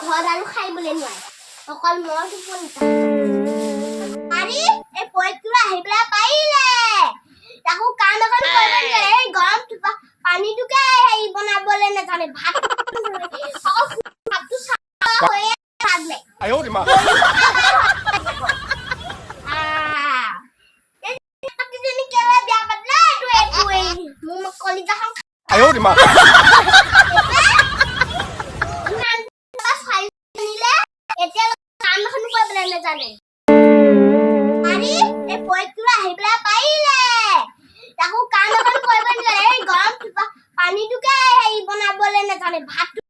ঘৰ আৰু খাইবলৈ নোৱাৰে অকল মই টোপনি আৰে এই পইকটো আহি পেলাই পাৰিলে তাকো কাম এখন কৰিব লাগে এই গৰম পানীটোকে হেৰি বনাবলৈ নাজানে ভাতটো চাহ হৈ থাকলে আয়ো মা আয়ো মা জানে আরে এই পইকটো আহি পেলাই পাৰিলে তাকো কাম এখন কৰিব লাগে এই গৰম পানীটোকে হেৰি বনাবলৈ নাজানে ভাতটো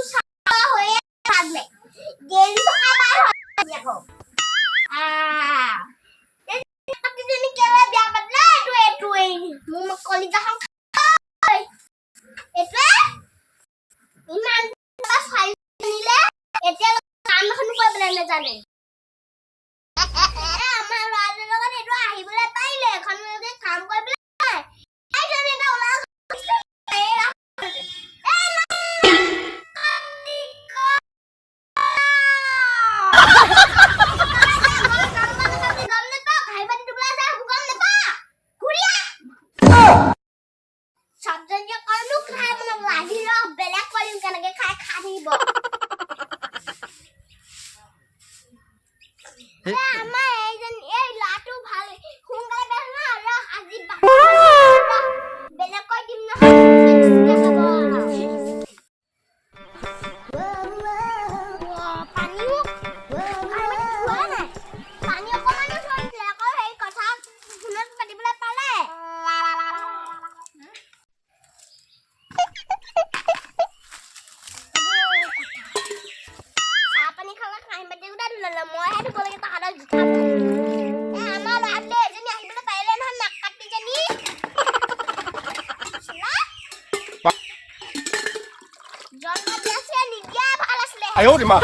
চাহ হৈ থাকলে গেলি থকা পাৰ হৈ আকৌ এই কেলে বিয়া পাতলে এইটোৱে মোৰ কলিজাখন এইটোৱে ইমান চাই নিলে এতিয়া কাম এখন কৰিবলৈ নাজানে আমাৰ ল'ৰাটোৰ লগত এইটো আহিবলৈ পাৰিলে এখনলৈকে কাম কৰিবলৈ বেলেগ কৰিম কেনেকে খাই থাকিব আমাৰ এই লাটো ভাল সোনকালে আজি বেলেগ কৈ দিম আয়ো মা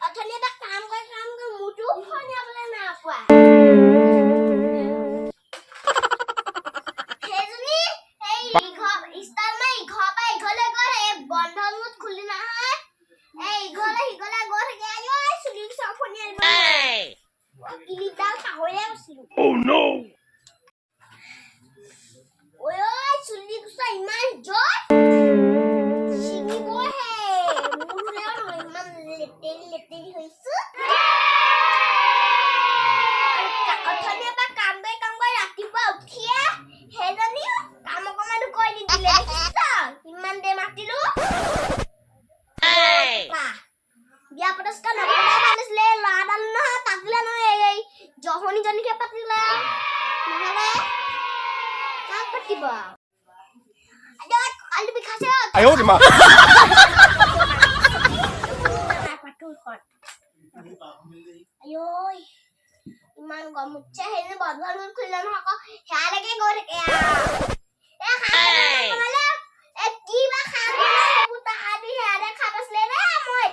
অথনি এটা কাম কৰি মুটো ফনিয়াবলে না কোৱা হেজনি এই ইস্তাল মাই ঘৰ পাই ঘৰলে গ'লে বন্ধন মুট খুলি নহয় এই ঘৰলে হিগলা গৈ থাকে আয়ো চুলি সব ফনিয়াই কিলিটা পাহৰিয়ে গৈছিলো Oh no ওই চুলি গুছা ইমান জোৰ বিয়া পদস্কা নপলাই ভাবিছিলে লাডাল নহয় পাতিলে নহয় এই জহনি জনিকে পাতিলে নহলে কাক পাতিব আলু বিখাছে আয়ো মা আয়ো ইমান গম উঠছে হেনে বদল খুললে নহয় আকৌ হেয়ালৈকে গৈ থাকে কি বা খাব বুটা আদি হেয়ালে খাবছিলে ৰে মই